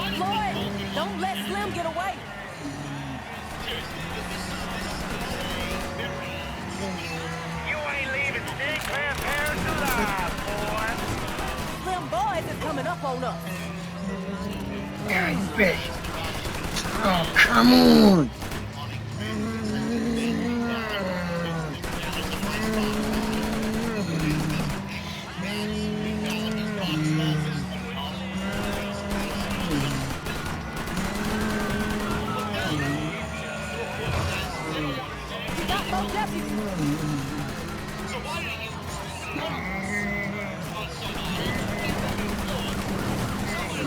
Floyd, don't let Slim get away. You ain't leaving Sinclair Parish alive, boy. Slim Boys is coming up on us. God, bitch. Oh, come on. We got more deputies.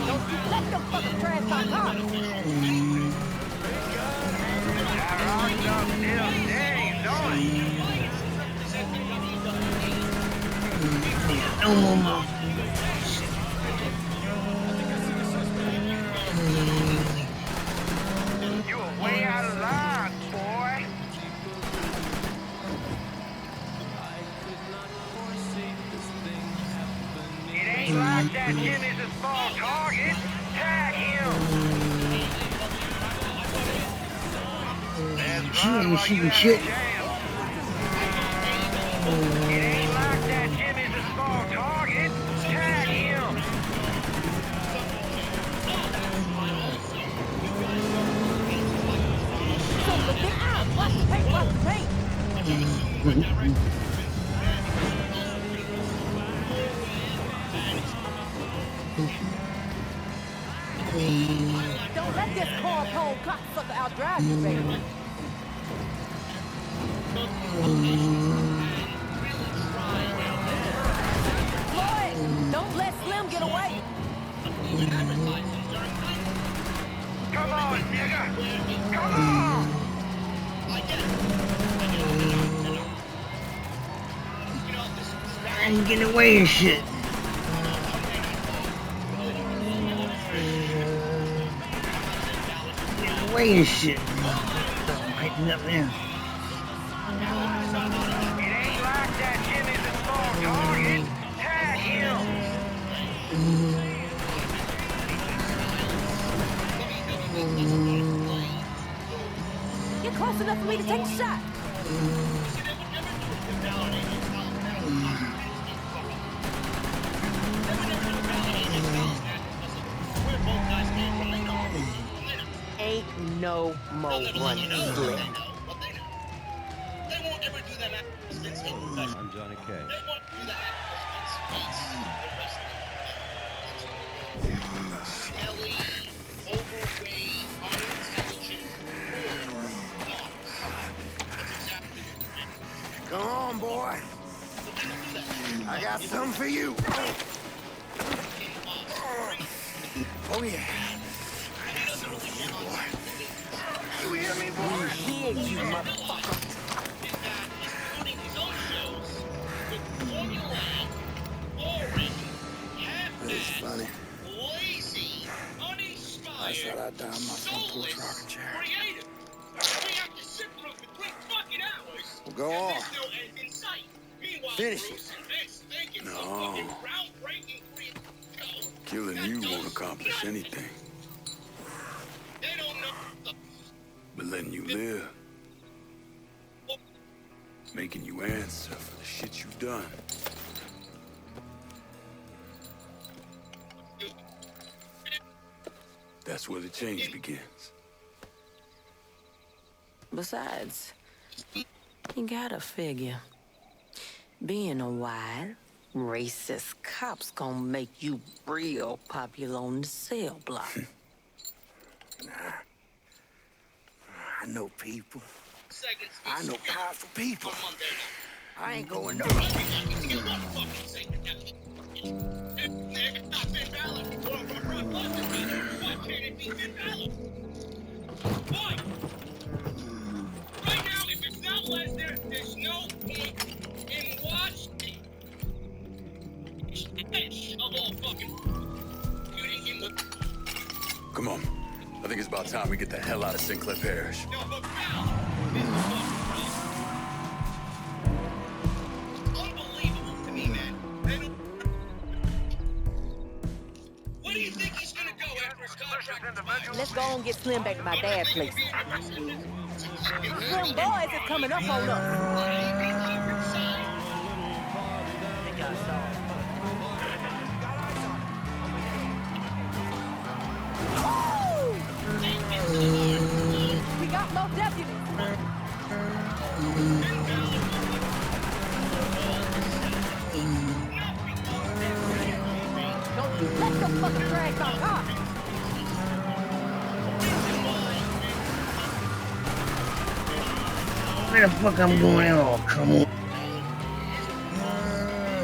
Don't you let them fuckers trash my car. That rock dog still stays on it. No more. You were way out of line, boy. It ain't like that Jimmy's a small target. Tag him. Let's She run ain't while you shooting have a shit. chance. It ain't like that Jimmy's a small target. Tag him. Son of a bitch. Ah, watch the paint, watch the paint. Don't let this cornpone cocksucker outdrive you, baby. Floyd, don't let Slim get away. Come on, nigga. Come on. I ain't getting away and shit. Getting away and shit. Lighten up now. It ain't like that Jimmy's a small target. Tag him. You're close enough for me to take a shot. Ain't no more running, Slim. I'm Johnny K. Come on, boy. I got something for you. Oh, yeah. I got something for you, boy. You hear me, boy? Here, you motherfucker. It's funny. I said I'd die on my front porch rocking chair. Well, go on. Finish it. No. Killing you won't accomplish anything. But letting you live. Making you answer for the shit you've done. That's where the change begins. Besides, you gotta figure, being a wild, racist cop's gonna make you real popular on the cell block. I know people. I know powerful people. I ain't going nowhere. There's no point in watching of all fucking Come on. I think it's about time we get the hell out of Sinclair Parish. Unbelievable to me, man. What do you think he's gonna go after? Let's go and get Slim back to my dad's place. Slim boys is coming up on us. We got more deputies. Don't you let them fucking drag my car. Where the fuck I'm going at? Oh, come on.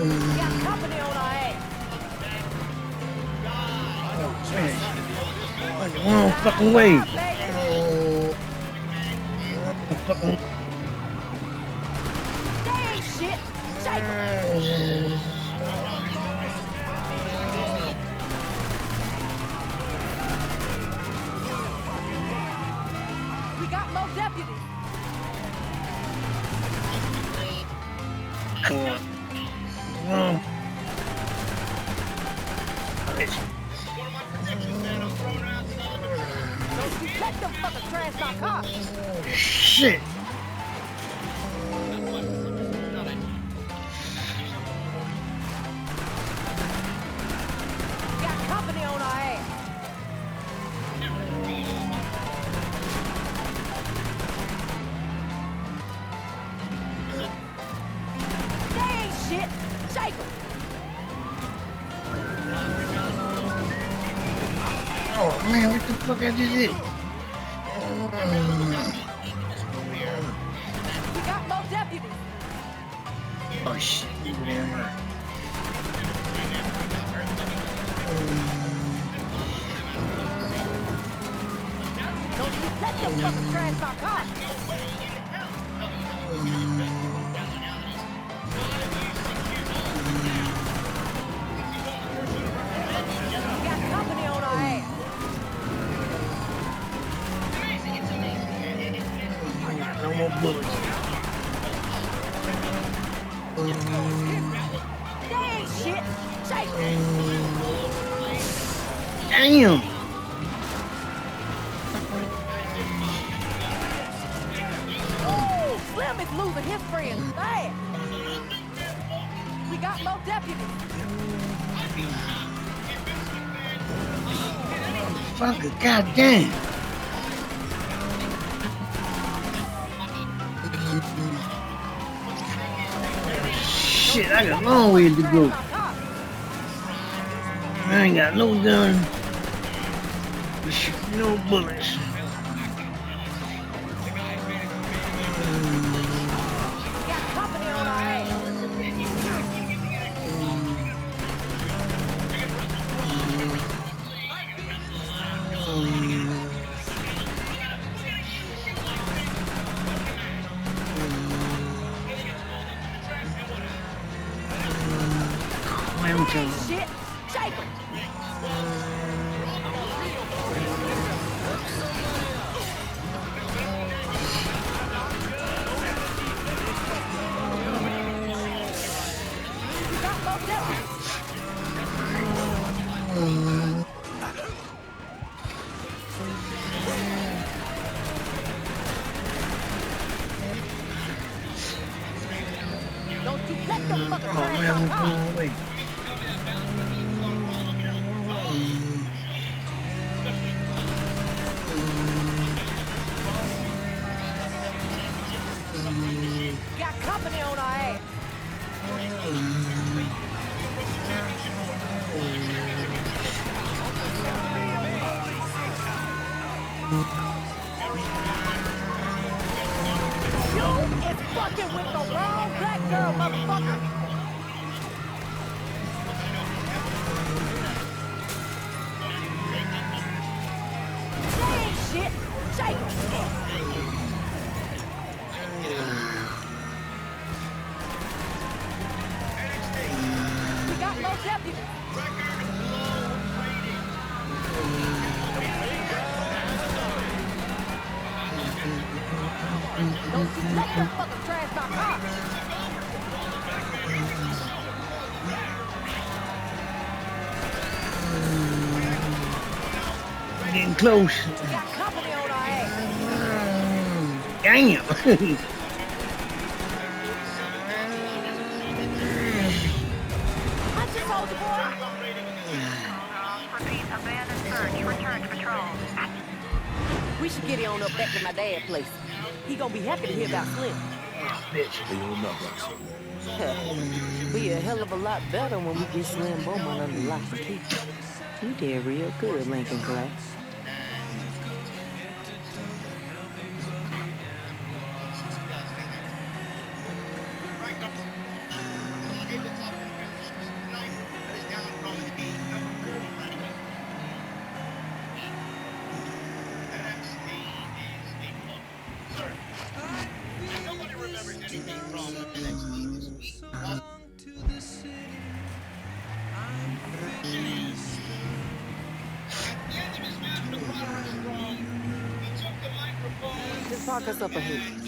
We got company on our ass. Wrong fucking way. Fucking. They ain't shit. Shake 'em. We got more deputies. Come on. Wrong. Don't you let them fucking trash my car. Shit. We got company on our ass. They ain't shit. Shake 'em. Oh man, what the fuck I just did? We got more deputies. Oh shit, people down here. Don't you let them fucking trash my car. We got company on our ass. I got no more bullets. They ain't shit. Shake 'em. Damn. Ooh, Slim is losing his friends bad. We got more deputies. Fucker, goddamn. Shit, I got a long way to go. I ain't got no gun. No bullets. We got company on our ass. Clam chowder. Shit. Shake 'em. We got more deputies. Don't you let them fucking Oh trash man, my I'm car. going away. Got company on our ass. You is fucking with the wrong black girl, motherfucker. They ain't shit. Shake 'em. We got more deputies. Don't you let them fucking trash my car. getting close. We got company on our ass. Damn. I just told the boy. Repeat, abandoned search. Return to patrol. We should get on up back to my dad's place. He gonna be happy to hear about Slim. Bitch. Hey, hold up, Roxy. Be a hell of a lot better when we get Slim Beaumont under lock and key. You did real good, Lincoln Clay. Nobody remembers anything from NXT this week. At the end of his match with Roderick Strong, he took the microphone Just park us up ahead. as the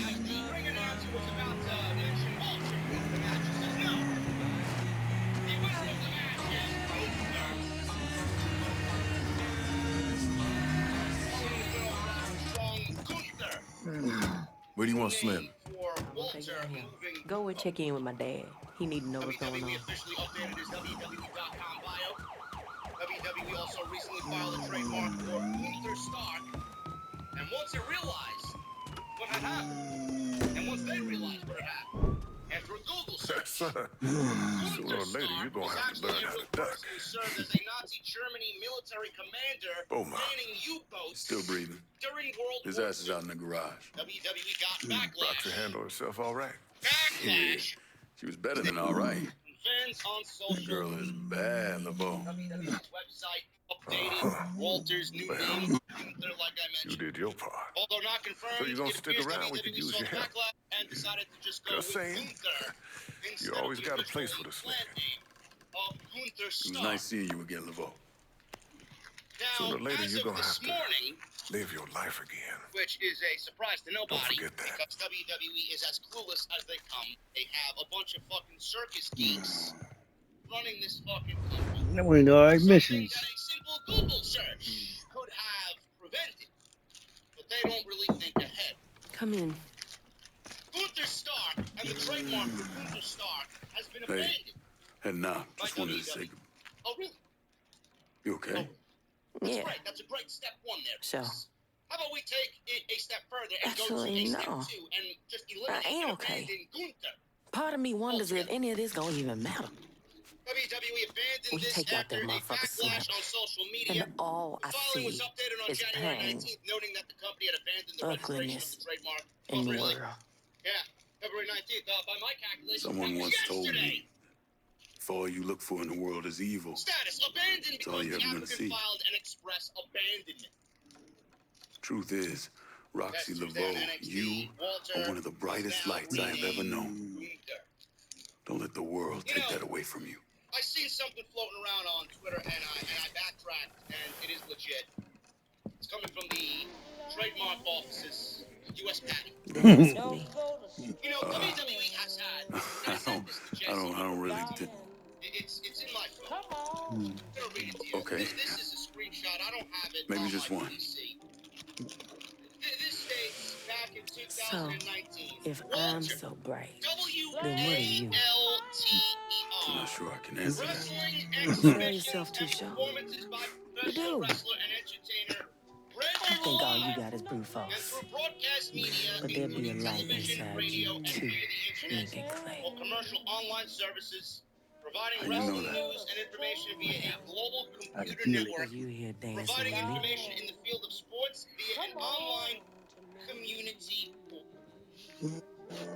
ring announcer was about to mention Walter being the match. He says, no. The winner of the match is Gunther. Following the win over Roderick Strong, Gunther. Where do you want Slim? For Walter moving Go and check in with my dad. He need to know what's going on. WWE officially updated his WWE.com bio. WWE also recently filed a trademark for Gunther Stark. And once it realized what had happened, and once they realized what had happened, after a Google search, Sooner Gunther or later, Stark you're gonna was have to learn actually a how to real duck. person who served as a Nazi Germany military commander Beaumont. manning U-boats Still breathing. during World His War ass is II. out in the garage. WWE got Roxy backlash. handled herself all right. Backlash She was better than all right. from fans on social Girl is bad, LeBeau. WWE's website updated Walter's new name, Gunther, like I You mentioned. did your part. Although not confirmed, So you gonna it stick appears around, we could WWE use saw your the help. backlash and decided to just go Just with saying. Gunther instead You always of the got a original place for the Slim. plant name of Gunther It was Stark. nice seeing you again, LeBeau. Now, Sooner or later, as you're of gonna this have to morning, live your life again. which is a surprise to nobody, forget that. because WWE is as clueless as they come. They have a bunch of fucking circus geeks running this fucking company. That one of the alright Something missions. that a simple Google search could have prevented, but they don't really think ahead. Come in. Gunther Stark and the trademark for Gunther Stark has been Hey. abandoned And now, by just wanted to WWE. say, Oh, really? you okay? That's Yeah. great. That's a great step one there. Sure. Chris. How about we take it a step further and go to Actually, a step no. 2 and just eliminate ain't and okay. abandon Gunther? Part of me wonders if any of this gonna even matter. WWE abandoned We this take out after that a motherfucker backlash Slim. on social media. And all The I filing was see updated on is January pain, 19th, noting that the company had abandoned the registration of ugliness the trademark. in Oh, the really? world. Yeah, February 19th. By my calculation, Someone that was once told yesterday. me, if all you look for in the world is evil, Status abandoned all because you're the ever gonna applicant see. filed an express abandonment. truth is, Roxy That's Tuesday on LeBeau, NXT. you Walter are one of the brightest is now lights I have ever known. Gunther. Don't let the world You take know, that away from you. I seen something floating around on Twitter, and I backtracked, and it is legit. It's coming from the trademark office's U.S. Patty. That's me. You know, WWE has had. And I said this to Jesse. I don't really. It's in my phone. I'm gonna read it to you. Okay. This is a screenshot. I don't have it Maybe on just my one. PC. This states back in So, 2019. if I'm so bright, W-A-L-T-E-R. then what are you? I'm not sure I can answer that. Wrestling You sell exhibitions yourself too and short. performances by You professional do. wrestler and entertainer I Reggie think all you Love, got is brute and force. through broadcast media, But there'll be a including light television, inside radio, you, and too, via the internet, Lincoln Clay. or commercial online services, providing How you know wrestling that? news and information via a global I computer feel it. network, Cause you here dancing providing with me. information in the field of sports via an online community portal.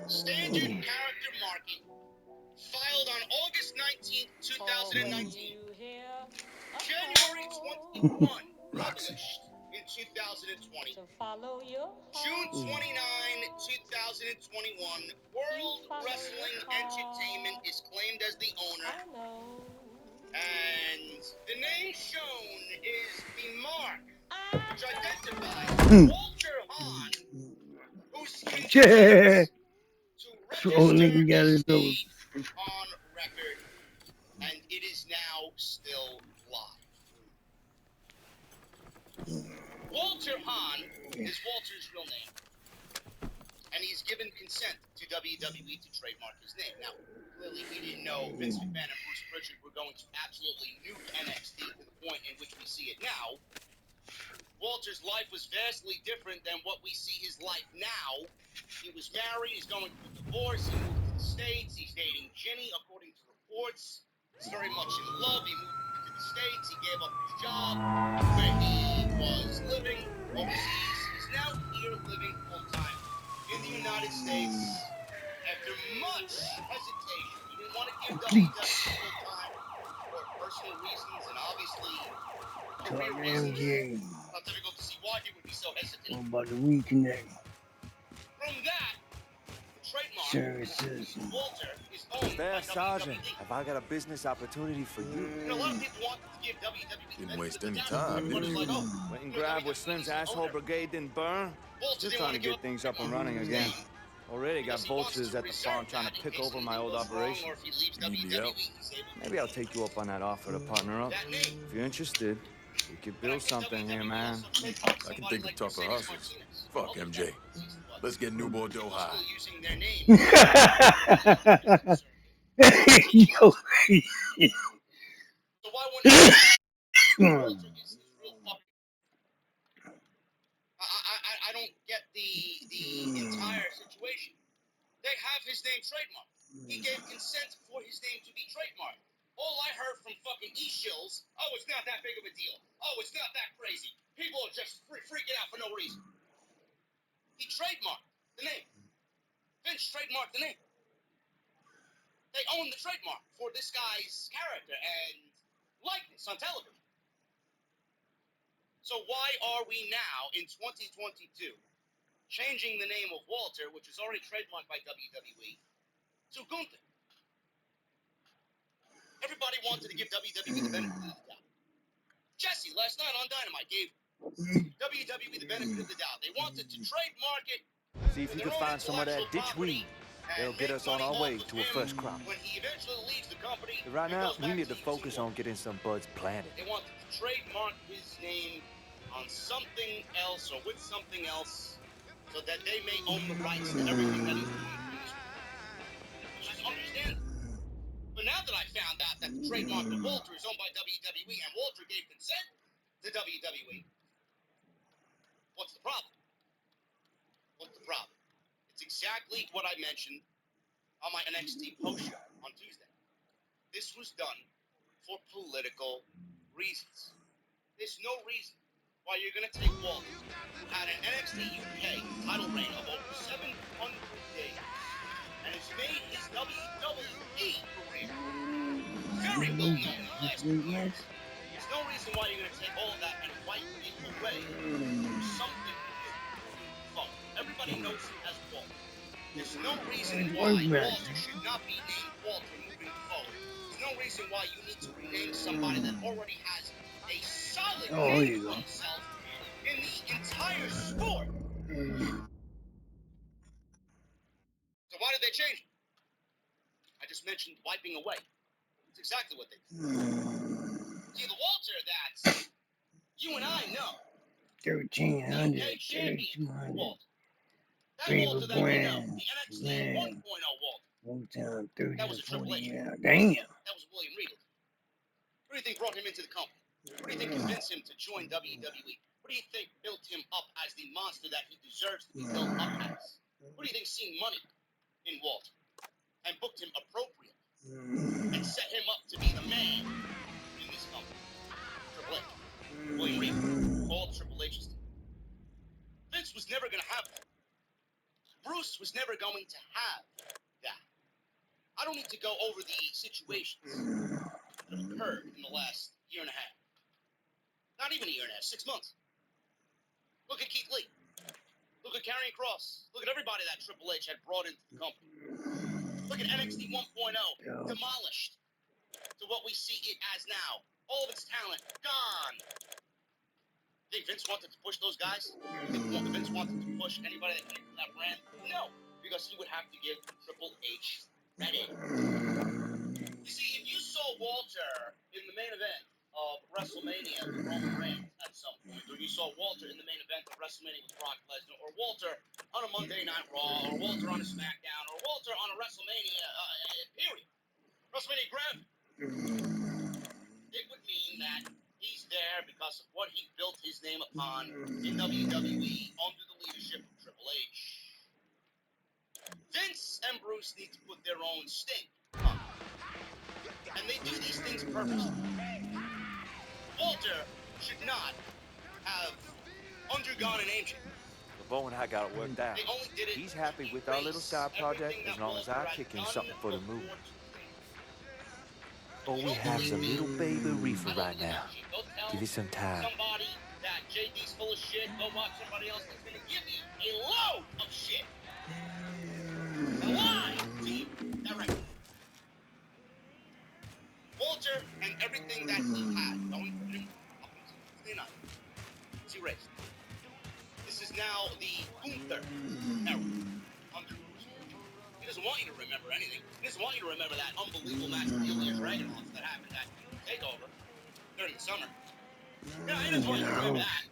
Standard character marking, filed on August 19th, 2019. January 21, Roxy. published in 2020. Yeah. June 29, 2021, World Wrestling Entertainment is claimed as the owner. And the name shown is the mark, which identifies Walter Hahn, who's Yeah. to So only register nigga got his his nose. deed on record, and it is now still live. Walter Hahn is Walter's real name, and he's given consent to WWE to trademark his name. Now, clearly he didn't know Vince McMahon and Bruce Pritchard were going to absolutely nuke NXT to the point in which we see it now. Walter's life was vastly different than what we see his life now. He was married, he's going through a divorce, he moved to the States, he's dating Ginny, according to reports. He's very much in love, he moved to the States, he gave up his job where he was living overseas. He's now here living full-time in the United States after much hesitation. He didn't want to give WWE full-time for personal reasons and obviously career Talk to reasons. MJ. Not difficult to see why he would be so hesitant. What about the reconnect From that, the trademark services? Walter is owned There, by Sergeant. WWE. Have I got a business opportunity for you? You know, a lot of people want to give WWE Didn't the waste benefit any of the doubt. time, did Everybody's he? like, oh, Went and you know, grabbed what WWE's Slim's the asshole owner. brigade didn't burn. Walter Just didn't trying want to give get things up and trademark running his again. name Already got because he wants vultures to at the farm reserve trying that to in pick case over my anything old goes wrong operation. or if he leaves You need the WWE, help? he's able to Maybe I'll take you up on that offer to partner up. that name. If you're interested, we could But I build think something here, WWE man. also trademarked I can somebody think of like tougher Mercedes hustlers. Martinez. Fuck I'll give MJ. that. But Let's get New Bordeaux people high. still using their name. Yo, So why wouldn't Walter is real fucking? I don't get the entire situation. They have his name trademarked. He gave consent for his name to be trademarked. All I heard from fucking e-shills, oh, it's not that big of a deal. Oh, it's not that crazy. People are just freaking out for no reason. He trademarked the name. Vince trademarked the name. They own the trademark for this guy's character and likeness on television. So why are we now in 2022 changing the name of Walter, which is already trademarked by WWE, to Gunther? Everybody wanted to give WWE the benefit of the doubt. Jesse last night on Dynamite gave WWE the benefit of the doubt. They wanted to trademark it. See if you can find some of that ditch weed. That'll get us on our way to a first crop. When he eventually leaves the company, But right now, goes we back need to to focus on getting some buds planted. They wanted to trademark his name on something else or with something else so that they may own the rights to everything that he's doing from this point, which is understandable. But now that I found out that the trademark of Walter is owned by WWE and Walter gave consent to WWE, what's the problem? What's the problem? It's exactly what I mentioned on my NXT post show on Tuesday. This was done for political reasons. There's no reason why you're going to take Walter, who had an NXT UK title reign of over 700 days, and has made his WWE career very well known in the last 2 years. There's no reason why you're going to take all of that and wipe it away for something new. Well, everybody knows him as Walter. There's no reason why Walter should not be named Walter moving forward. There's no reason why you need to rename somebody that already has a solid name for himself in the entire sport. So why did they change it? I just mentioned wiping away. It's exactly what they did. See, the Walter that you and I know, 1300, the UK champion 3200. Walter. That Favorite Walter that we know, brand, the NXT man. 1.0 Walter. One time, 30 That was to a Triple 40 H. out. Damn. That was William Regal. What do you think brought him into the company? What do you think convinced him to join WWE? What do you think built him up as the monster that he deserves to be built up as? What do you think seen money in Walter and booked him appropriately and set him up to be the man in this company? Triple H. William Regal. All Triple H's. Vince was never going to have that. Bruce was never going to have that. I don't need to go over the situations that have occurred in the last year and a half. Not even a year and a half, 6 months. Look at Keith Lee. Look at Karrion Kross. Look at everybody that Triple H had brought into the company. Look at NXT 1.0, demolished to what we see it as now. All of its talent, gone. Think Vince wanted to push those guys? Think Vince wanted to push anybody that connected to that brand? No, because he would have to give Triple H credit. You see, if you saw Walter in the main event of WrestleMania with Roman Reigns at some point, or you saw Walter in the main event of WrestleMania with Brock Lesnar, or Walter on a Monday Night Raw, or Walter on a SmackDown, or Walter on a WrestleMania, period. WrestleMania Grand. It would mean that he's there because of what he built his name upon in WWE under the leadership of Triple H. Vince and Bruce need to put their own stink on it. And they do these things purposely. Walter should not have undergone an name change. LeBeau and I got it worked out. They only did it He's to happy with our little erase side project everything as that long as Walter I had kick in done something for the before move. today. Oh, we have some little baby reefer right now. Go tell Give it some time. somebody that JD's full of shit. Go watch somebody else that's going to give you a load of shit. A lie to you. Direct. Walter and everything that he had going for him up until Tuesday night was erased. This is now the Gunther era under Bruce. He doesn't want you to remember anything. He doesn't want you to remember that unbelievable match with Ilya Dragunov that happened at TakeOver during the summer. Yeah, he doesn't want you to remember that.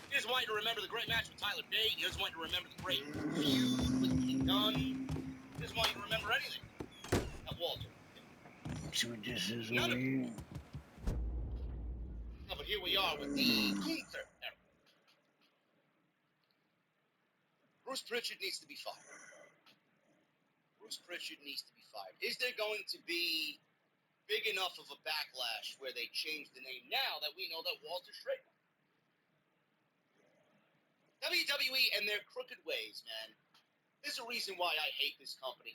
He doesn't want you to remember the great match with Tyler Bate. He doesn't want you to remember the great feud with King Gunn. He doesn't want you to remember anything. That Walter. So this is None of it. way. No, but here we are with the Gunther era. Bruce Pritchard needs to be fired. Bruce Pritchard needs to be fired. Is there going to be big enough of a backlash where they change the name now that we know that Walter Schrader? WWE and their crooked ways, man. There's a reason why I hate this company.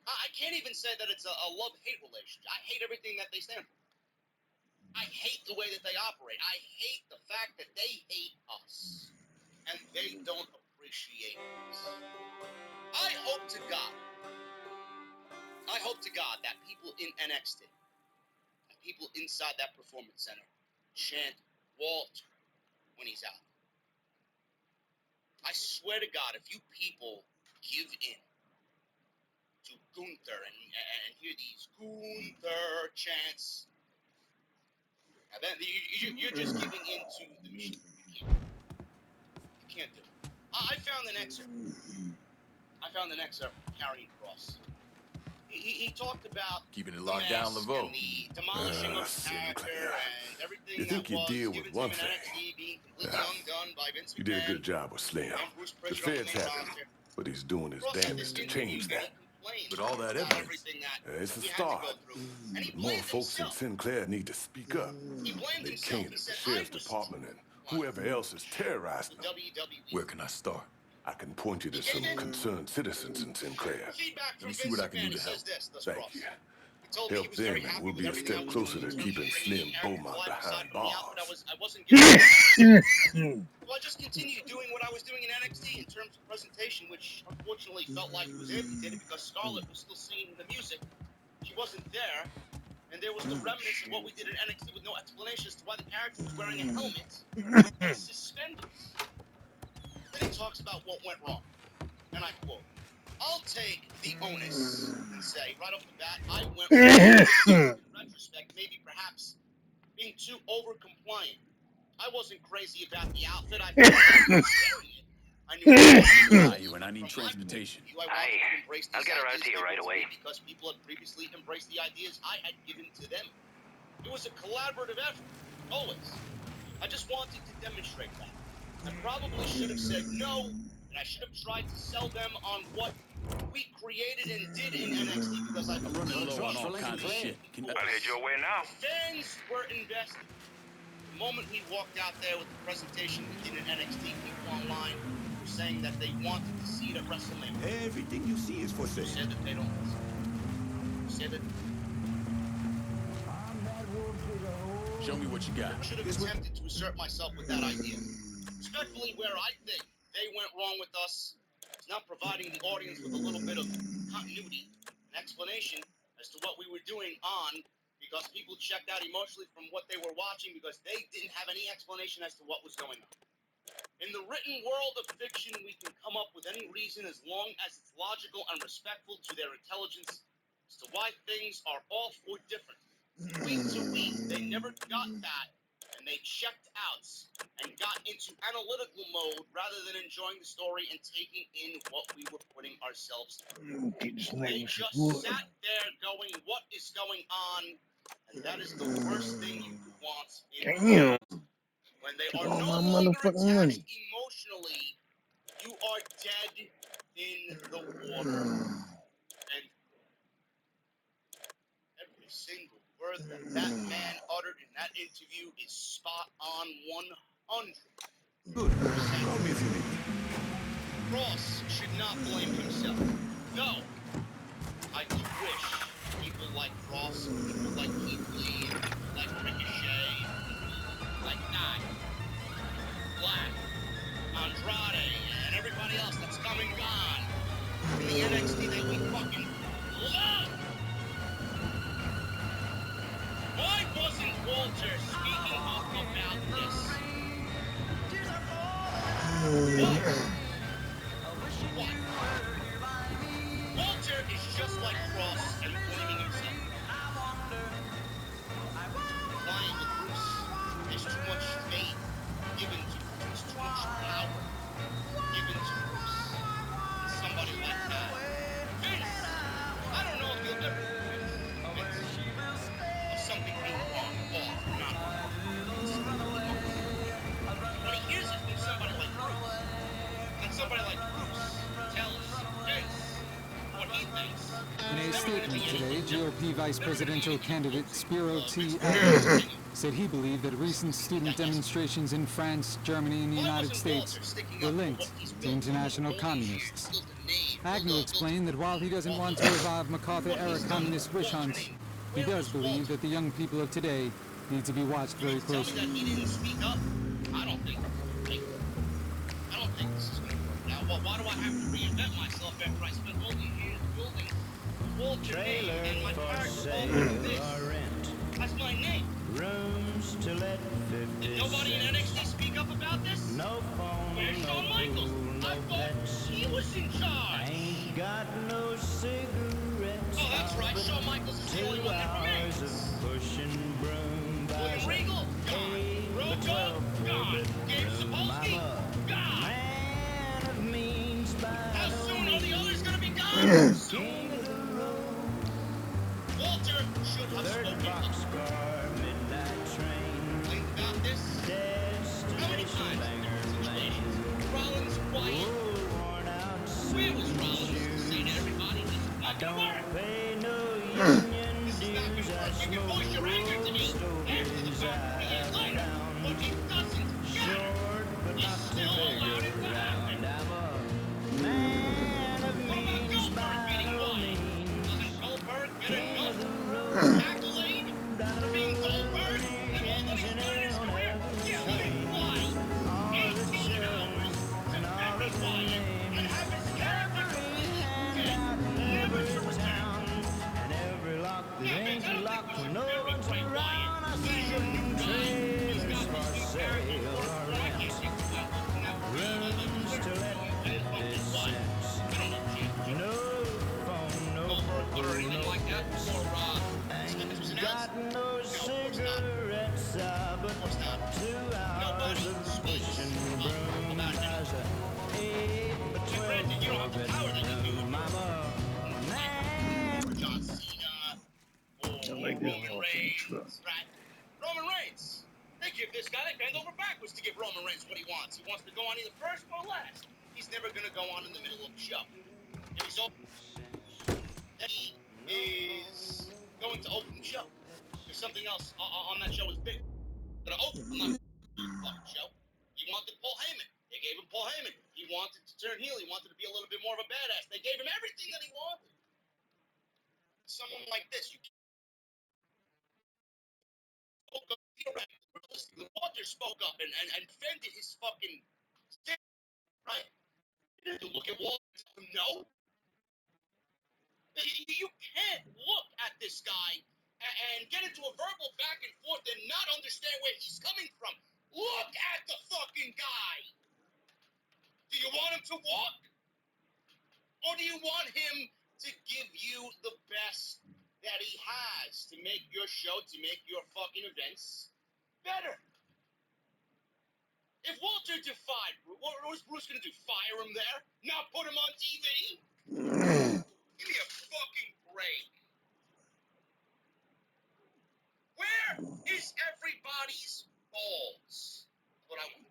I can't even say that it's a love-hate relationship. I hate everything that they stand for. I hate the way that they operate. I hate the fact that they hate us. And they don't appreciate us. I hope to God that people in NXT and people inside that performance center chant Walter when he's out. I swear to God, if you people give in to Gunther and hear these Gunther chants, and then you're just giving in to the machine. You can't do it. I found an excerpt. Carrying Cross. He talked about keeping it locked down, LeVeau. And the demolishing of the character and everything you think that was you deal given with to one him in thing? NXT being completely undone by Vince You did a McMahon good job with Slim. and Bruce The Pritchard on the feds main have him, roster. but he's doing his Cross had damnedest this to interview change and that. he complained With all that about evidence, everything that it's a he had to start. go through. And he More blamed folks in himself. Sinclair need to speak up. He blamed They himself. can't He if said, the sheriff's department and whoever else is terrorizing the them. WWE. Where can I start? I can point you to some concerned citizens in Sinclair. Feedback Let from me see Vince what I can do McMahon, to he help. says this, thus Thank Cross. you. He told me he Help was very them, and happy we'll with be a everything I step was closer doing to in terms of keeping bringing Slim Eric Beaumont Bledsoe behind from the out, but bars. I wasn't getting it. So I just continued doing what I was doing in NXT in terms of presentation, which unfortunately felt like it was amputated because Scarlett was still singing the music. She wasn't there, and there was the remnants of what we did in NXT with no explanation as to why the character was wearing a helmet and suspenders. Then he talks about what went wrong, and I quote, "I'll take the onus and say right off the bat, I went wrong. In retrospect, maybe perhaps being too over-compliant. I wasn't crazy about the outfit. I felt like I was wearing it. I knew And I need transportation. I'll get her out to you right away. Because people had previously embraced the ideas I had given to them. It was a collaborative effort, always. I just wanted to demonstrate that. I probably should have said no, and I should have tried to sell them on what we created and did in NXT because I I'm running low on all kinds of shit. I'll head your way now. The fans were invested. The moment we walked out there with the presentation we did in NXT, people online were saying that they wanted to see it at WrestleMania. Everything you see is for Who sale. said that they don't listen? Who said that? Show me what you got. I should have attempted to assert myself with that idea. Respectfully, where I think they went wrong with us is not providing the audience with a little bit of continuity and explanation as to what we were doing on, because people checked out emotionally from what they were watching because they didn't have any explanation as to what was going on. In the written world of fiction, we can come up with any reason as long as it's logical and respectful to their intelligence as to why things are off or different. Week to week, they never got that, and they checked out. and got into analytical mode rather than enjoying the story and taking in what we were putting ourselves through. They just sat there going, what is going on? And that is the worst thing you could want in Damn. when they Took are all no my longer motherfucking attached money. emotionally, you are dead in the water. And every single word that man uttered in that interview is spot on 100%. Good. Promise me. Ross should not blame himself. No, I do wish people like Ross, people like Keith Lee, people like Ricochet, people like that, Black, Andrade, and everybody else that's come and gone from the NXT that we fucking love. Why wasn't Walter speaking up about this? Why? Why? Walter is just like Cross and blaming himself. Lying with Bruce. There's too much faith given to Bruce. There's too much power given to Bruce. Somebody like that. Vince! I don't know if you'll ever convince Vince of something being wrong, off, or not wrong. When he hears it from somebody like Bruce, and somebody like Bruce tells Vince what he thinks. In a statement today, GOP Vice Presidential candidate Spiro T. Damn. Agnew said he believed that recent student demonstrations in France, Germany, and the United States were linked to international communists. Agnew explained that while he doesn't want to revive MacArthur-era communist wish hunts, he does believe that the young people of today need to be watched very closely. Tell me that he didn't speak up. I don't think this is going to work out. Well, why do I have to reinvent myself after I spent all these years building Walter name and my character all through this? That's my name. Rooms to let 50 Did nobody in NXT speak up about this? No phone, Where's Shawn Michaels? I thought he was in charge. Ain't got no cigarettes. Oh, that's right. Shawn Michaels is the only one that remains. Pushing broom William Regal, gone. Road Dogg, gone. Gabe Sapolsky, gone. Man of means by How soon are the others going to be gone? Damn. Soon. Walter should have spoken up. midnight train. Think about this. How many times in different situations? Rollins quiet. Worn out Where was Rollins? Say to everybody, this is not going to work. pay no This is not going to work. You can voice your anger to me after the fact 3 years later. But he doesn't care. He's still allowed it to happen. man of What about means Goldberg by beating no Wyatt? means. Doesn't Goldberg get enough accolade for being Goldberg and all that he's done in his career? Yeah, let him fly 18 hours to February and have his character completely dead, never to return. And every lock that Yeah, ain't Vince, I don't think locked we when should no bury one's Bray around. Wyatt. I He's see a new guy. He's trailers got for his new sale character or working, but I can't think about looking at rooms to let and it's fucking Wyatt. I don't know, Jim. no phone, no Goldberg or anything like that before this was got announced? no No, of course not. cigarettes, but Of course not. 2 hours Nobody of speaks pushing up broom about him. as a 8 by And 12 granted, you don't have the power that you do with mama. or John Cena or I like this Roman motherfucking truck. Reigns, right? Roman Reigns. They give this guy, they bend over backwards to give Roman Reigns what he wants. He wants to go on either first or last. He's never going to go on in the middle of the show. And he's open. He is going to open the show. There's something else on that show is big. Gonna open. I'm not fucking show. He wanted Paul Heyman. They gave him Paul Heyman. He wanted to turn heel. He wanted to be a little bit more of a badass. They gave him everything that he wanted. Someone like this, you spoke up. Walter spoke up and defended his fucking stick, right? He didn't look at Walter and tell him no. You can't look at this guy and get into a verbal back and forth and not understand where he's coming from. Look at the fucking guy. Do you want him to walk? Or do you want him to give you the best that he has to make your show, to make your fucking events better? If Walter defied, what was Bruce gonna do? Fire him there? Not put him on TV? Give me a fucking break. Where is everybody's balls? What I want.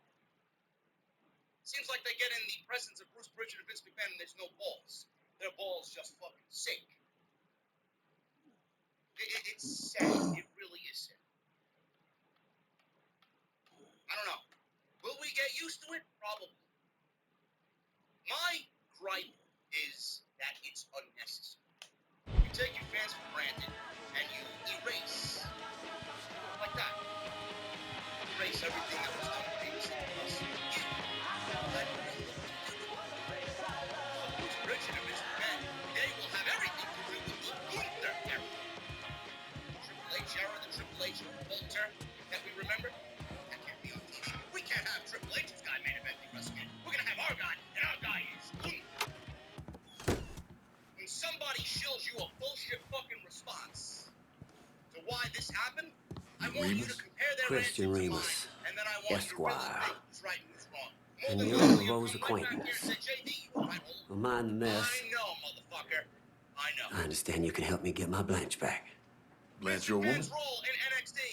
Seems like they get in the presence of Bruce Pritchard and Vince McMahon and there's no balls. Their balls just fucking sink. It's sad. It really is sad. I don't know. Will we get used to it? Probably. My gripe is that it's unnecessary. You take your fans for granted and you erase like that. Erase everything that was done previously because you let them do it. Bruce Pritchard and Vince McMahon, they will have everything to do with the Gunther era. Triple H era, the Triple H Walter that we remember. That can't be on TV. We can't have Triple H's guy main eventing WrestleMania. We're gonna have our guy, and our guy is Gunther. When somebody shills you a bullshit fucking response to why this happened, I want you to compare their Christian answer to Remus, mine, and then I want Esquire. you to really think who's right and who's wrong. More And than you're likely, a Rose you'll come right back here and acquaintance. say, JD, you were right all Well, mind the mess. I know, motherfucker. I know. I understand you can help me get my Blanche back. Blanche, your woman?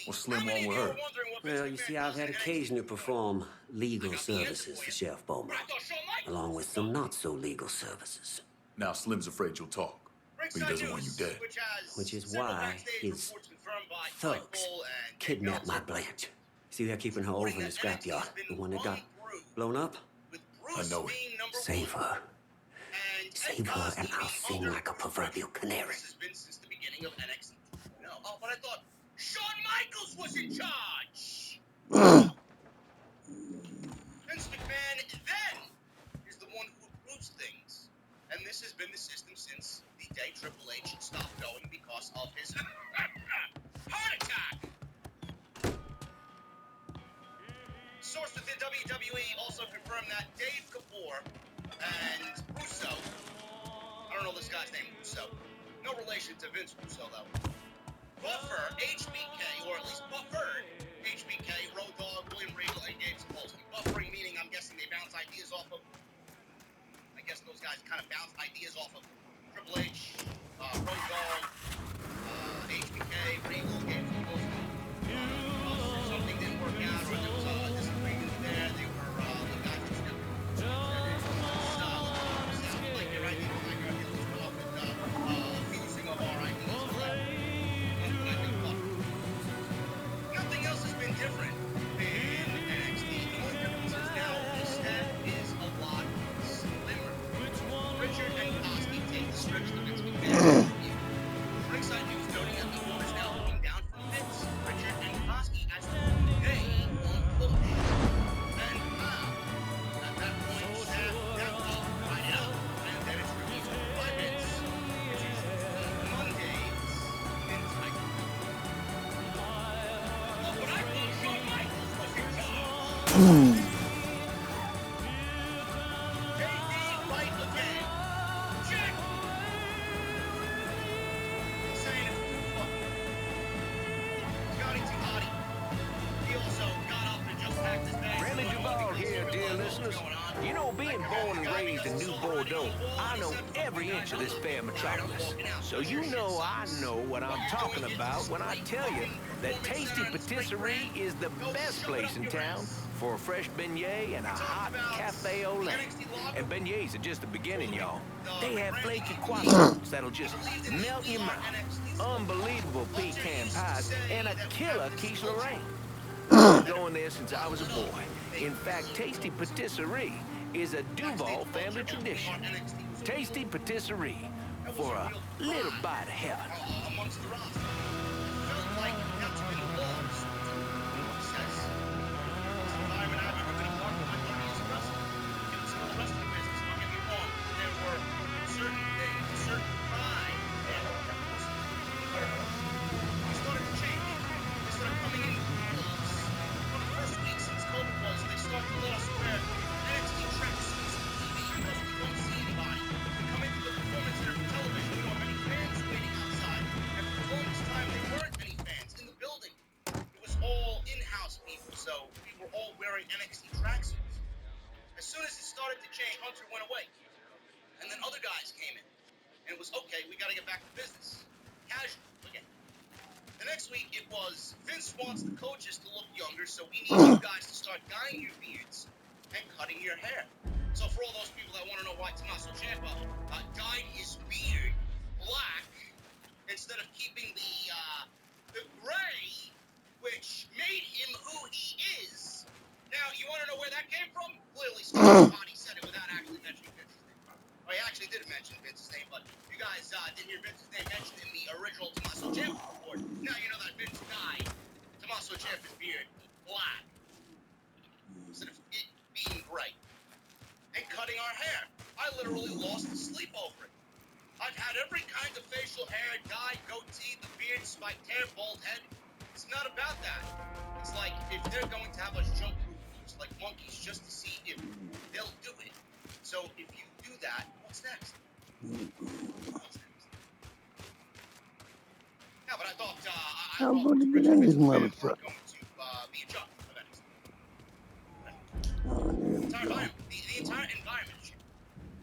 What's Slim on with her? Well, you see, I've had occasion to perform legal services for Sheriff Beaumont, along with some not-so-legal services. Now Slim's afraid you'll talk, but he doesn't want you dead. Which is why his thugs kidnapped my Blanche. See, they're keeping her over in the scrapyard, the one that got blown up. I know it. Save her. Save her, and I'll sing like a proverbial canary. This has been since the beginning of NXT. No, oh, but I thought Shawn Michaels was in charge. Vince McMahon then is the one who approves things, and this has been the system since the day Triple H stopped going because of his heart attack. Source within WWE also confirmed that Dave Kapoor and Russo, I don't know this guy's name, Russo, no relation to Vince Russo though, buffer HBK, or at least buffered HBK, Road Dogg, William Regal, and Gabe Sapolsky. Buffering meaning I'm guessing they bounce ideas off of, I guess those guys kind of bounce ideas off of Triple H, Road Dogg, HBK, Regal, Gabe Sapolsky. Something didn't work out, or there was a disagreement there, they were, the guys were still like your ideas, like your ideas, come up with, fusing of our ideas, nothing else has been different in NXT. The only difference is now the staff is a lot slimmer. Richard and Koski take the stretch to Vince McMahon. Ringside News noting that the owners now looking down from Vince, Richard, and Koski as they won't push. And at that point, staff stepped up right out, and then it's released by Vince, which is Mondays in Tiger. What I call Shawn Michaels was in charge. JD right again. Check. Saying it's too fucking. Scotty Too Hotty. He also got up and just packed his bags. Remy Duvall here, dear listeners. You know, being born and raised in New Bordeaux, I know every inch of this fair metropolis. So you know I know what I'm talking about when I tell you that Tasty Patisserie is the best place in town for a fresh beignet and a hot cafe au lait. And beignets are just the beginning, y'all. They have flaky croissants that'll just melt in your mouth, unbelievable pecan pies, and a killer quiche Lorraine. I've been going there since I was a boy. In fact, Tasty Patisserie is a Duval family tradition. Tasty Patisserie for a little bite of heaven. Amongst the roster. Felt like that's been lost. Says, it's an environment I've ever been a part of. My daughter is a wrestler. In the school wrestling business, don't get me wrong. There were certain things, certain pride, and we started to change. They started coming in with rules. One of the first weeks since COVID was, they started to let us wear NXT tracksuits on TV because we don't see anybody. We come into the performance center for television, we don't have any fans waiting outside. And performance time, they NXT tracksuits. As soon as it started to change, Hunter went away. And then other guys came in. And it was, okay, we got to get back to business. Casual again. The next week, it was Vince wants the coaches to look younger, so we need you guys to start dyeing your beards and cutting your hair. So for all those people that want to know why Tommaso Ciampa dyed his beard black instead of keeping the gray, which made him who he is. Now, you want to know where that came from? Clearly, Scott said it without actually mentioning Vince's name. Well, he actually did mention Vince's name, but you guys didn't hear Vince's name mentioned in the original Tommaso Ciampa report. Now you know that Vince dyed Tommaso Ciampa's beard black instead of it being gray. And cutting our hair. I literally lost sleep over it. I've had every kind of facial hair, dye, goatee, the beard, spiked hair, bald head. It's not about that. It's like if they're going to have us jump through hoops like monkeys just to see if they'll do it. So if you do that, what's next? What's next? Yeah, but I thought I'm going to get in this motherfucker. going to be a job of NXT. The entire environment is changing.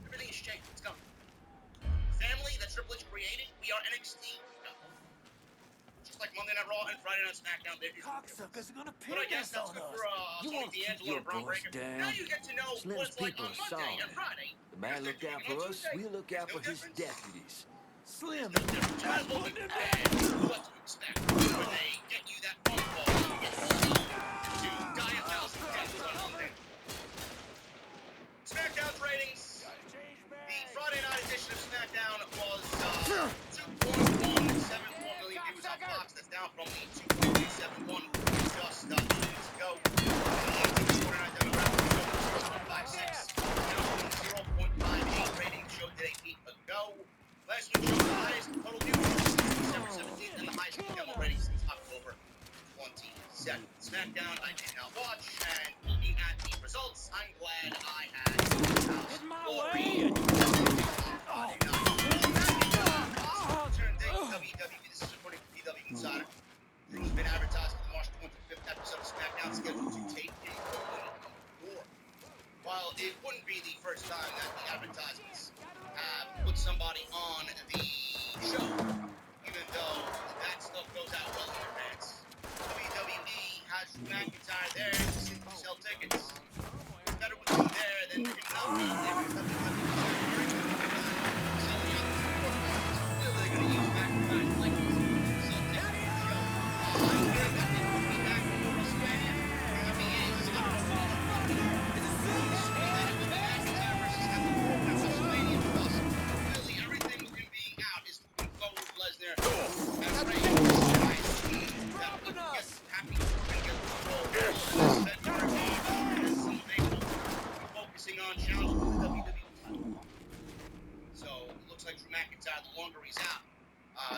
Everything is changing. It's coming. Family that Triple H created, we are NXT. Just like Monday Night Raw and Friday Night SmackDown, there is Cocksuckers are gonna pin but I guess this that's on good us. for You Tony won't keep D'Angelo your and Braun voice Breaker. down. Now you get to know Slim's what it's like people on are Monday and sorry. Friday. The man Here's looked the out doing for on us, Tuesday. we look There's out no for his difference. deputies. Slim, There's no difference. You might as well be prepared for what to expect when they get you that phone call and you get called to die 1,000 deaths on Monday. SmackDown's ratings. The Friday night edition of SmackDown was 2.174 million viewers on Fox. That's down from the 2.271 just 2 minutes ago. The 18 to 49 demographic showed 6.56, down from the 0.58 rating the show did a week ago. Last week showed the highest total viewership since December 17th and the highest demo rating since October 22nd. SmackDown I did not watch, and looking at the results, I'm glad I had House Glory. Return date WWE. This is according to PW Insider. Drew's been advertised for the March 25th episode of SmackDown, scheduled to tape in Poland, War. While it wouldn't be the first time that the advertisements have put somebody on the show, even though that stuff goes out well in advance, WWE has Drew McIntyre there to simply sell tickets. It's better with him there than him not being there because WWE is selling out the support parties. Clearly, they're going to use McIntyre's likeness to sell tickets to the show. I'm hearing that they could be back for WrestleMania. If he is, I don't know what that it would be McIntyre versus Kevin Owens at WrestleMania because clearly everything with him being out is moving forward. Lesnar and Reigns. I assume that we can get Happy Corbin get the role as February, March, and some of April. We're focusing on challenging for the WWE title. So it looks like Drew McIntyre, the longer he's out,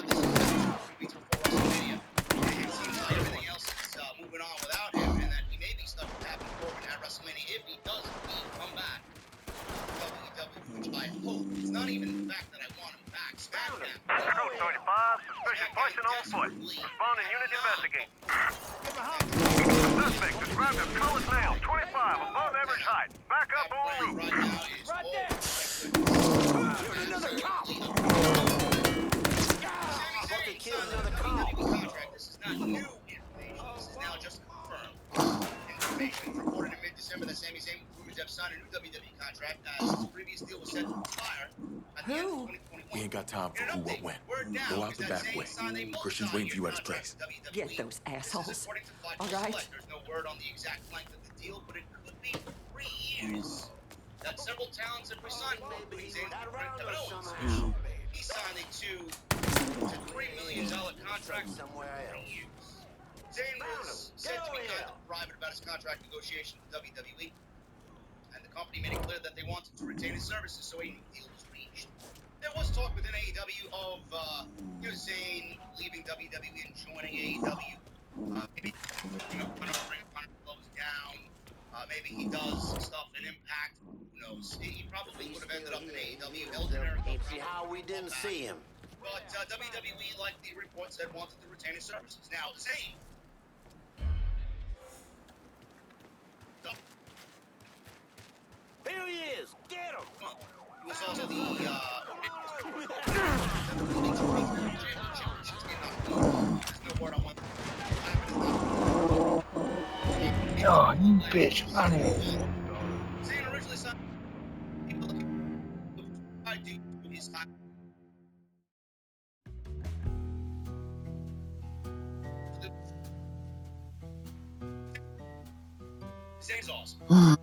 this is 3 weeks before WrestleMania. It seems like everything else is moving on without him, and that he may be stuck with Happy Corbin at WrestleMania if he does indeed come back to WWE, which I hope. It's not even the fact that I want him back. SmackDown. Code 35, suspicious person on foot. Responding unit investigate. Suspect described as tall as nails, 25, above average height. Back up on route. Right now is Right there. Shoot another cop! Fucking kill another cop. This is not new information. This is now just confirmed. Information reported in mid-December that Sami Zayn was rumored to have signed a new WWE contract as his previous deal was set to expire at the end of 2021. We ain't got time for who, what, when. Go out the back way. Christian's waiting for you at his place. Get those assholes. All right. There's no word on the exact length of the deal, but it could be 3 years. That several talents have resigned for Zayn and Kevin Owens. He signed a $2 to $3 million contract for 3 years. Zayn was said to be kind of private about his contract negotiation with WWE, and the company made it clear that they wanted to retain his services, so a new deal was reached. There was talk within AEW of Zayn leaving WWE and joining AEW. Maybe kind of bring close down. Maybe he does stuff in Impact. Who knows? He probably would have ended up in AEW. See how we didn't see him. But WWE, like the report said, wanted to retain his services. Now, Zayn. Oh, you bitch. Out of here. Zayn originally signed people I do his time. Zayn's awesome.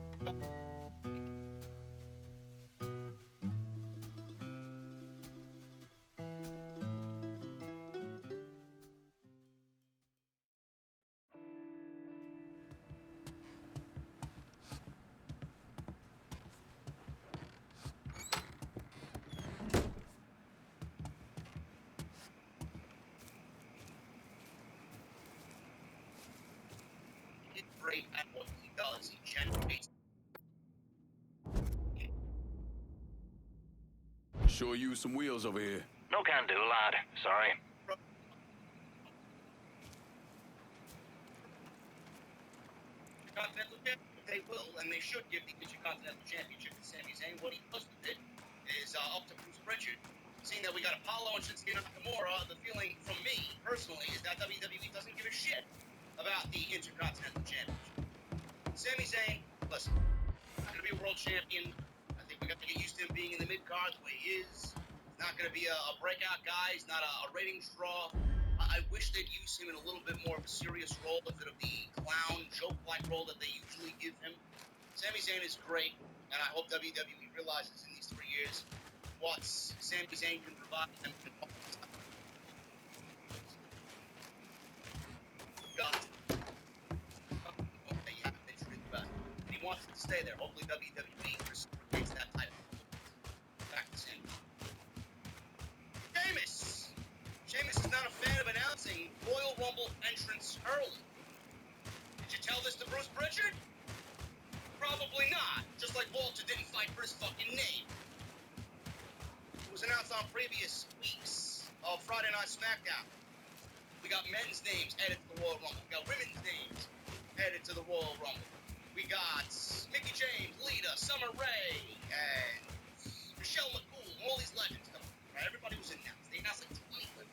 He's great at what he does. He generates. Sure use some wheels over here. No can do, lad. Sorry. Continental Championship. They will, and they should give the Intercontinental Championship to Sami Zayn. What he does with it is up to Bruce Pritchard. Seeing that we got Apollo and Shinsuke Nakamura, the feeling from me, personally, is that WWE doesn't give a shit about the Intercontinental Championship. Sami Zayn, listen, not going to be a world champion. I think we got to get used to him being in the mid-card the way he is. He's not going to be a breakout guy. He's not a ratings draw. I wish they'd use him in a little bit more of a serious role instead of the clown, joke-like role that they usually give him. Sami Zayn is great, and I hope WWE realizes in these 3 years what Sami Zayn can provide them. And he wants to stay there. Hopefully WWE reciprocates that title. Back to Sami. Sheamus is not a fan of announcing Royal Rumble entrance early. Did you tell this to Bruce Pritchard? Probably not. Just like Walter didn't fight for his fucking name. It was announced on previous weeks of Friday Night SmackDown. We got men's names added to the Royal Rumble. We got women's names added to the Royal Rumble. We got Mickie James, Lita, Summer Rae, and Michelle McCool, all these legends. Right? Everybody was announced. They announced like 20 women.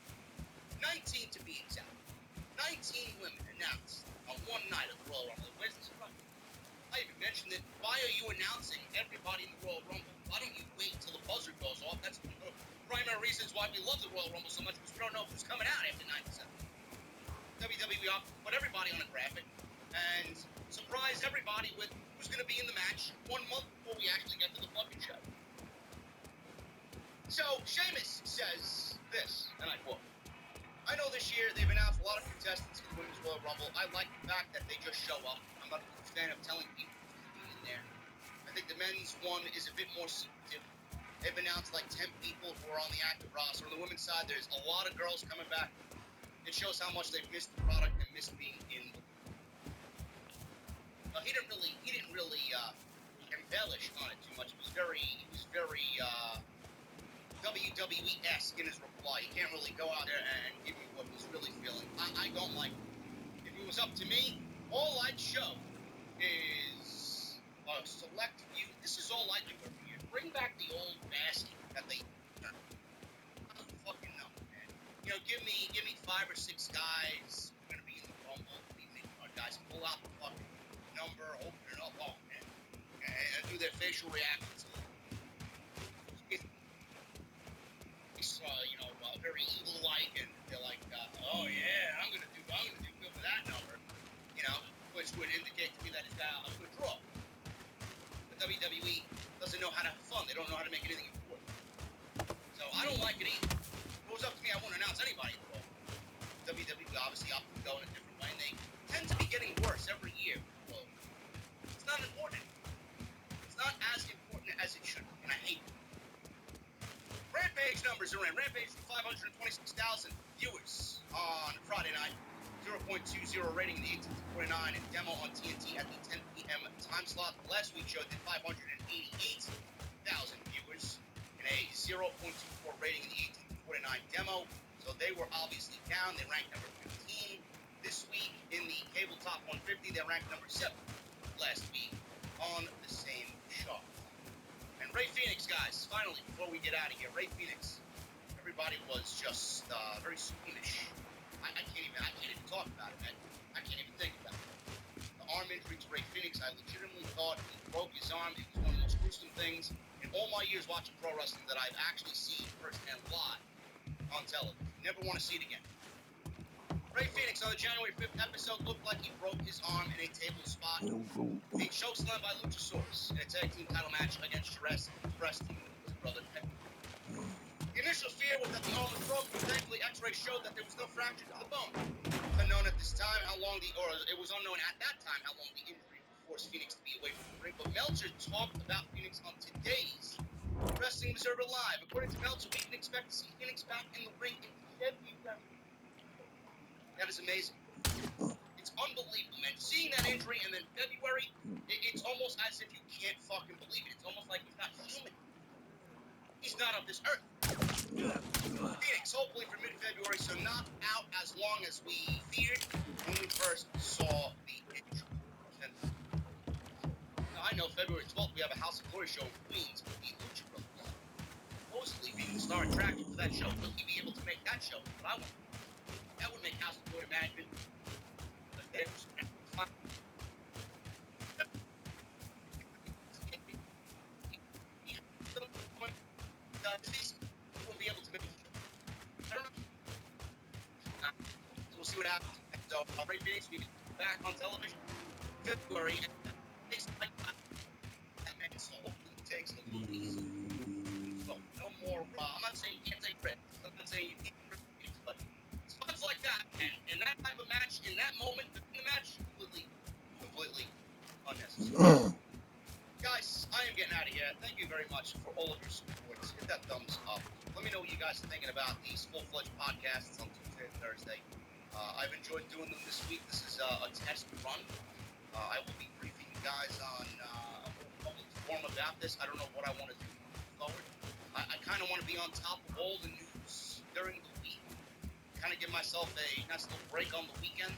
19 to be exact. 19 women announced on one night of the Royal Rumble. Where's this from? I even mentioned it. Why are you announcing everybody in the Royal Rumble? Why don't you wait till the buzzer goes off? That's one of the primary reasons why we love the Royal Rumble so much, because we don't know who's coming out after 97. WWE put everybody on a graphic and surprised everybody with who's going to be in the match 1 month before we actually get to the fucking show. So, Sheamus says this, and I quote, I know this year they've announced a lot of contestants for the Women's Royal Rumble. I like the fact that they just show up. I'm not a huge fan of telling people to be in there. I think the men's one is a bit more secretive. They've announced like 10 people who are on the active roster. On the women's side, there's a lot of girls coming back. It shows how much they've missed the product and missed being in the he didn't really embellish on it too much. He was very WWE-esque in his reply. He can't really go out there and give you what he's really feeling. I don't like it. If it was up to me, all I'd show is a select few. This is all I do every year. Bring back the old basket that they I don't fucking know, man. You know, give me 5 or 6 guys who are gonna be in the Rumble, guys, pull out the fucking number, open it up, oh man, and do their facial reactions. It's very evil-like, and they're like, oh yeah, I'm gonna do good for that number, which would indicate to me that it's a good draw. But WWE doesn't know how to have fun. They don't know how to make anything important. So I don't like it either. If it was up to me, I wouldn't announce anybody in the role. WWE obviously opted to go in a different way, and they tend to be getting worse every year. Well, it's not important. It's not as important as it should be, and I hate it. Rampage numbers are in. Rampage with 526,000 viewers on Friday night. 0.20 rating in the 18 to 49, and demo on TNT at the 10 p.m. time slot. Last week's show did 588,000 viewers and a 0.24 rating in the 18 to 49 demo. So they were obviously down. They ranked number 15. This week in the cable top 150, they ranked number 7 last week on the same chart. And Ray Phoenix, guys, finally, before we get out of here, Ray Phoenix, everybody was just very squeamish. I can't even talk about it, man. I can't even think about it. The arm injury to Ray Phoenix. I legitimately thought he broke his arm. It was one of the most gruesome things in all my years watching pro wrestling that I've actually seen firsthand live on television. Never want to see it again. Ray Phoenix on the January 5th episode looked like he broke his arm in a table spot, being chokeslammed by Luchasaurus in a tag team title match against Jurassic Wrestling with his brother Ted. The initial fear was that the arm was broken, but thankfully X-ray showed that there was no fracture to the bone. Unknown at this time how long it was unknown at that time how long the injury forced Phoenix to be away from the ring. But Meltzer talked about Phoenix on today's Wrestling Observer Live. According to Meltzer, we can expect to see Phoenix back in the ring in February. That is amazing. It's unbelievable, man. Seeing that injury and then February, it's almost as if you can't fucking believe it. It's almost like he's not human. He's not of this earth. Phoenix, hopefully for mid-February, so not out as long as we feared when we first saw the injury. Now, I know February 12th we have a House of Glory show in Queens with the Lucha Brothers. Supposedly being the star attraction for that show. Will he be able to make that show? But I want. That would make House of Glory management. We'll be able to make. I don't know. So we'll see what happens. So, Ray Phoenix will be back on television February. Things like that. That makes so hopefully it takes a little easy. So, no more. I'm not saying you can't take risks. I'm not saying you can't take risks, but spots like that, and that type of match, in that moment, in the match, completely unnecessary. Guys, I am getting out of here. Thank you very much for all of your support. Hit that thumbs up. Let me know what you guys are thinking about these full-fledged podcasts on Tuesday and Thursday. I've enjoyed doing them this week. This is a test run. I will be briefing you guys on a more public forum about this. I don't know what I want to do moving forward. I kind of want to be on top of all the news during the week. Kind of give myself a nice little break on the weekend.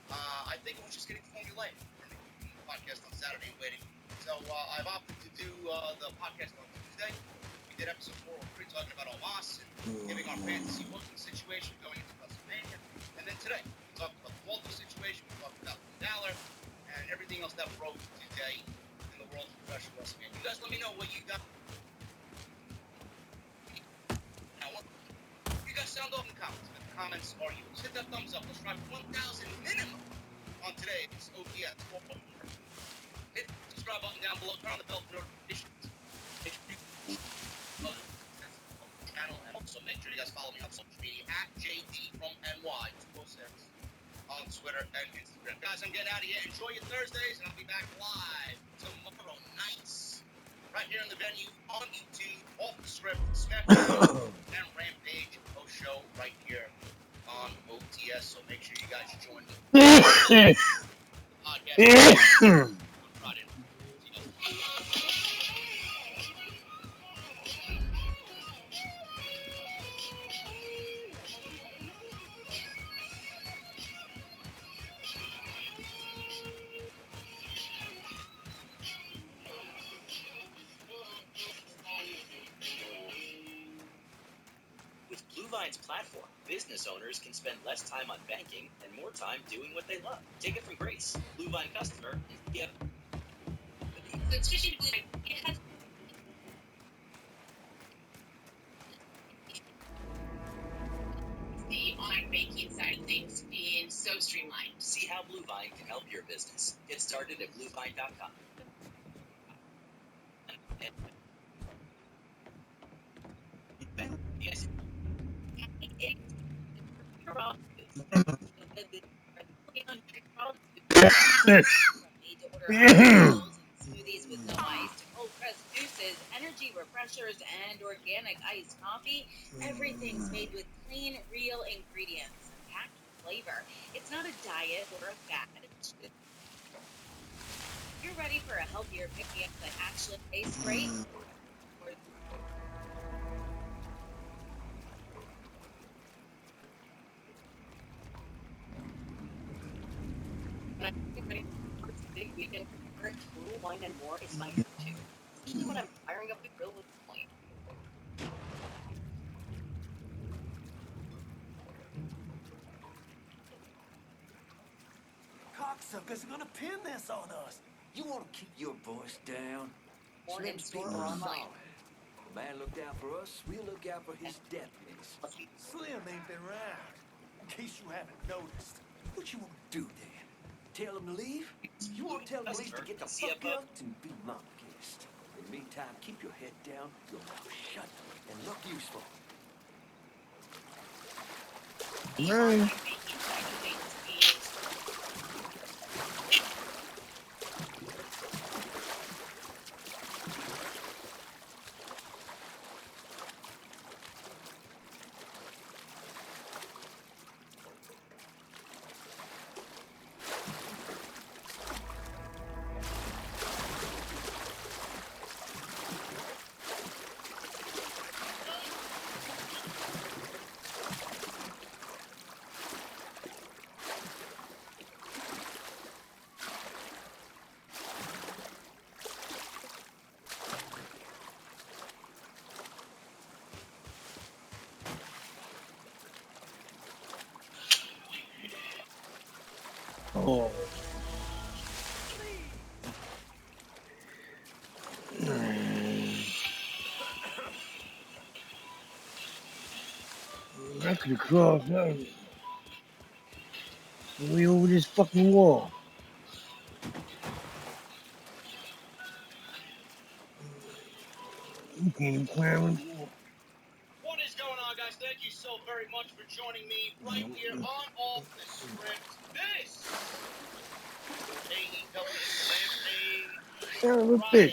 I think it was just getting formulaic for me. Podcast on Saturday and waiting. So I've opted to do the podcast on Tuesday. We did episode 403 talking about Omas and giving our fantasy booking situation going into WrestleMania. And then today, we talked about the Walter situation, we talked about Finn Balor, and everything else that broke today in the world of professional wrestling. And you guys let me know what you got. You guys sound off in the comments. The comments are yours. Hit that thumbs up. Let's try 1,000 minimum on today's OTS. Hit the subscribe button down below. Turn on the bell for notifications. Channel, and also make sure you guys follow me on social media at JD206 on Twitter and Instagram. Guys, I'm getting out of here. Enjoy your Thursdays, and I'll be back live tomorrow nights right here in the venue on YouTube, off the script, SmackDown and Rampage post show right here on OTS. So make sure you guys join me. Podcast. With Bluevine's platform, business owners can spend less time on banking and more time doing what they love. Take it from Grace, Bluevine customer. Yep. So especially Bluevine, it has the online banking side of things being so streamlined. See how Bluevine can help your business. Get started at bluevine.com. Yes. Smoothies with no ice, to cold pressed juices, energy refreshers, and organic iced coffee. Everything's made with clean, real ingredients and packed with flavor. It's not a diet or a fad. You're ready for a healthier pick-me-up that actually tastes great? We can burn total wine and more is my go-to. Especially when I'm firing up the grill with point. Cox suckers are gonna pin this on us. You want to keep your voice down? Or in Slim's store people or are online. solid. The man looked out for us, we'll look out for his deputies. Slim ain't been around, in case you haven't noticed. What you want to do then? Tell him to leave? You want to tell the police to get the fuck out and be my guest. In the meantime, keep your head down, your mouth shut, and look useful. Man. Oh. I could have crossed that way over this fucking wall. You can't even climb it. What is going on, guys? Thank you so very much for joining me right here on Off the Script. This AEW Rampage Son of a bitch.